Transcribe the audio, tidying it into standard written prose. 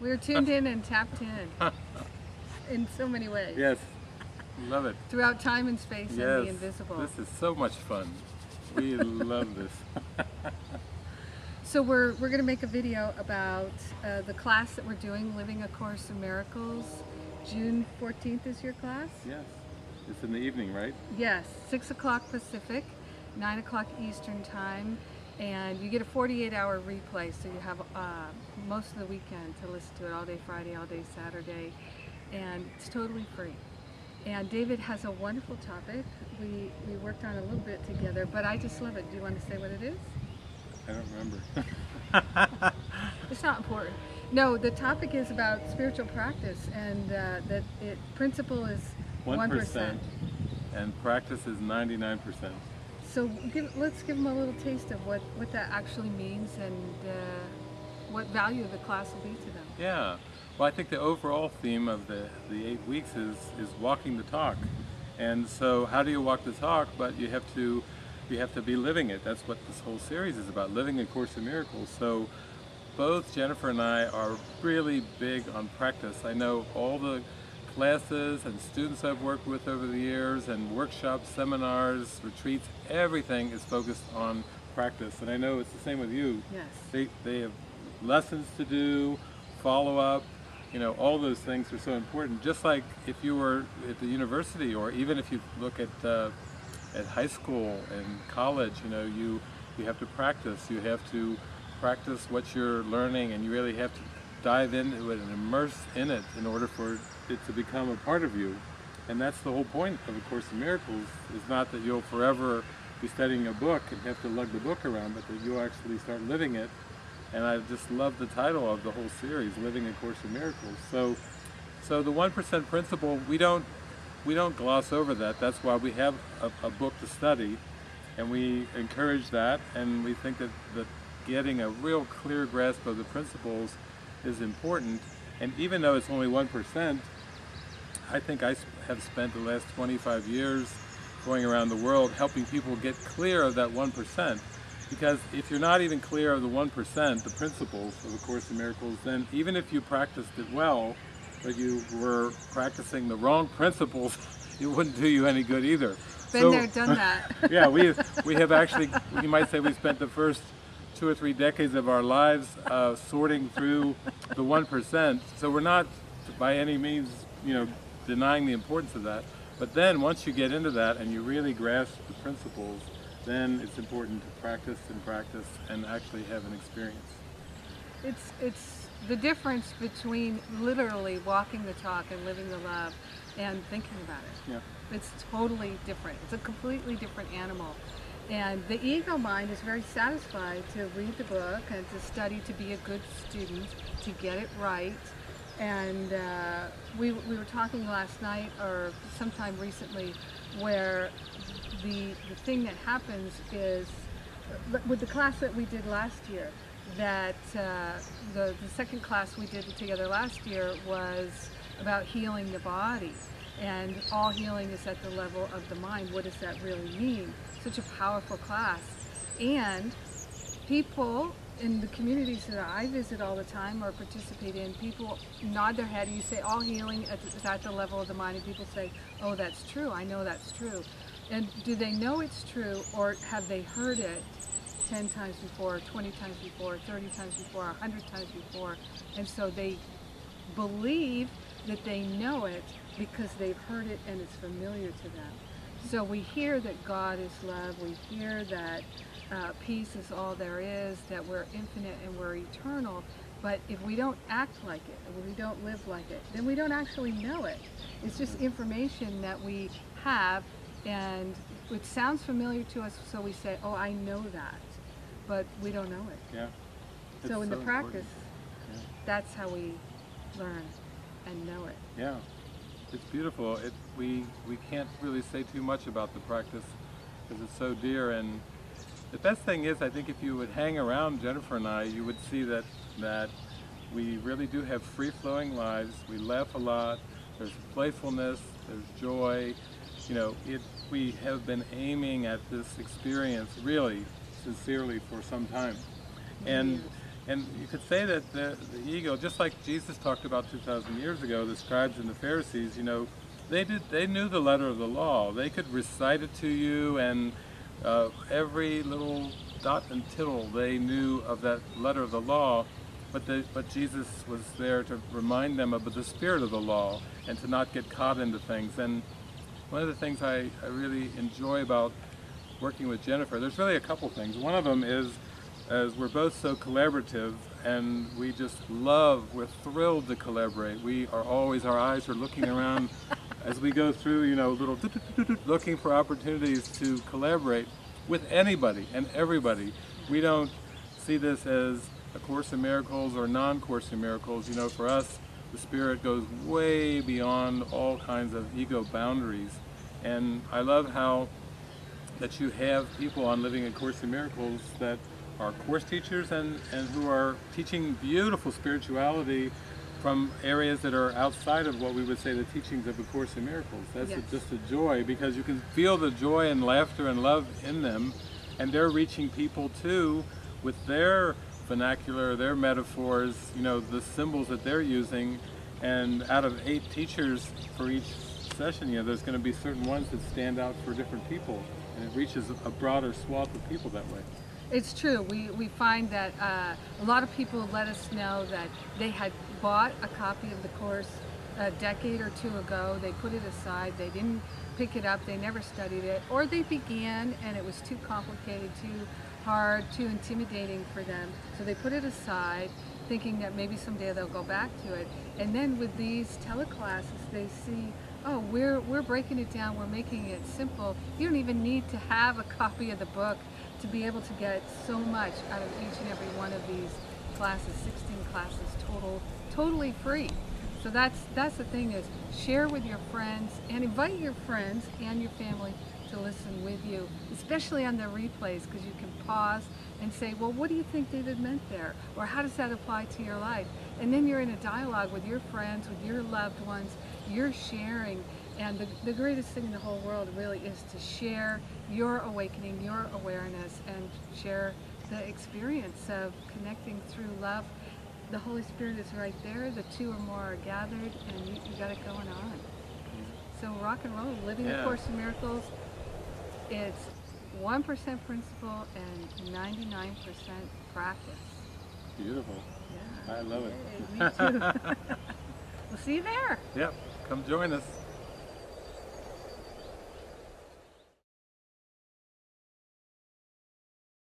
We're tuned in and tapped in so many ways. Yes, love it. Throughout time and space and the invisible. This is so much fun. We love this. So we're going to make a video about the class that we're doing, Living A Course in Miracles. June 14th is your class? Yes. It's in the evening, right? Yes, 6 o'clock Pacific, 9 o'clock Eastern Time. And you get a 48-hour replay, so you have most of the weekend to listen to it, all day Friday, all day Saturday, and it's totally free. And David has a wonderful topic. We worked on it a little bit together, but I just love it. Do you want to say what it is? I don't remember. It's not important. No, the topic is about spiritual practice, and that principle is 1%. And practice is 99%. So let's give them a little taste of what that actually means and what value the class will be to them. Yeah. Well, I think the overall theme of the 8 weeks is walking the talk. And so how do you walk the talk? But you have to be living it. That's what this whole series is about, living A Course in Miracles. So both Jennifer and I are really big on practice. I know all the classes and students I've worked with over the years, and workshops, seminars, retreats, everything is focused on practice. And I know it's the same with you. Yes. They have lessons to do, follow up, all those things are so important. Just like if you were at the university, or even if you look at high school and college, you have to practice. You have to practice what you're learning, and you really have to dive into it and immerse in it in order for it to become a part of you. And that's the whole point of A Course in Miracles, is not that you'll forever be studying a book and have to lug the book around, but that you'll actually start living it. And I just love the title of the whole series, Living A Course in Miracles. So the 1% principle, we don't gloss over that. That's why we have a book to study, and we encourage that, and we think that getting a real clear grasp of the principles is important. And even though it's only 1%, I think I have spent the last 25 years going around the world helping people get clear of that 1%. Because if you're not even clear of the 1%, the principles of A Course in Miracles, then even if you practiced it well, but you were practicing the wrong principles, it wouldn't do you any good either. Been there, done that. Yeah, we have actually, you might say we spent the first 2 or 3 decades of our lives sorting through the 1%. So we're not by any means, denying the importance of that. But then once you get into that and you really grasp the principles, then it's important to practice and actually have an experience. It's the difference between literally walking the talk and living the love and thinking about it. Yeah. It's totally different. It's a completely different animal. And the ego mind is very satisfied to read the book and to study, to be a good student, to get it right. And we were talking last night or sometime recently where the thing that happens is, with the class that we did last year, that the second class we did together last year was about healing the body. And all healing is at the level of the mind. What does that really mean? Such a powerful class. And people in the communities that I visit all the time or participate in, people nod their head and you say all healing is at the level of the mind, and people say, oh, that's true, I know that's true. And do they know it's true, or have they heard it 10 times before, 20 times before, 30 times before, 100 times before? And so they believe that they know it because they've heard it and it's familiar to them. So we hear that God is love, we hear that peace is all there is, that we're infinite and we're eternal, but if we don't act like it, if we don't live like it, then we don't actually know it. It's just information that we have, and it sounds familiar to us, so we say, oh, I know that, but we don't know it. Yeah. So in the practice, that's how we learn and know it. Yeah. It's beautiful. We can't really say too much about the practice because it's so dear. And the best thing is, I think if you would hang around Jennifer and I, you would see that we really do have free-flowing lives. We laugh a lot. There's playfulness. There's joy. We have been aiming at this experience really sincerely for some time. And And you could say that the ego, just like Jesus talked about 2,000 years ago, the scribes and the Pharisees, they knew the letter of the law. They could recite it to you, and every little dot and tittle they knew of that letter of the law. But Jesus was there to remind them of the spirit of the law and to not get caught into things. And one of the things I really enjoy about working with Jennifer, there's really a couple things. One of them is, as we're both so collaborative, and we're thrilled to collaborate. Our eyes are looking around as we go through, little looking for opportunities to collaborate with anybody and everybody. We don't see this as A Course in Miracles or non-Course in Miracles. For us, the Spirit goes way beyond all kinds of ego boundaries. And I love how that you have people on Living A Course in Miracles that are course teachers and who are teaching beautiful spirituality from areas that are outside of what we would say the teachings of A Course in Miracles. That's Yes. just a joy, because you can feel the joy and laughter and love in them, and they're reaching people too with their vernacular, their metaphors, the symbols that they're using. And out of 8 teachers for each session, there's going to be certain ones that stand out for different people, and it reaches a broader swath of people that way. It's true. We find that a lot of people let us know that they had bought a copy of the course a decade or 2 ago. They put it aside. They didn't pick it up. They never studied it. Or they began and it was too complicated, too hard, too intimidating for them. So they put it aside, thinking that maybe someday they'll go back to it. And then with these teleclasses, they see, oh, we're breaking it down. We're making it simple. You don't even need to have a copy of the book to be able to get so much out of each and every one of these classes, 16 classes totally free. So that's the thing, is share with your friends and invite your friends and your family to listen with you, especially on the replays, because you can pause and say, well, what do you think David meant there? Or how does that apply to your life? And then you're in a dialogue with your friends, with your loved ones, you're sharing. And the greatest thing in the whole world really is to share your awakening, your awareness, and share the experience of connecting through love. The Holy Spirit is right there. The 2 or more are gathered, and you got it going on. So rock and roll, Living A Course in Miracles. It's 1% principle and 99% practice. Beautiful. Yeah. I love it. Hey, me too. We'll see you there. Yep. Come join us.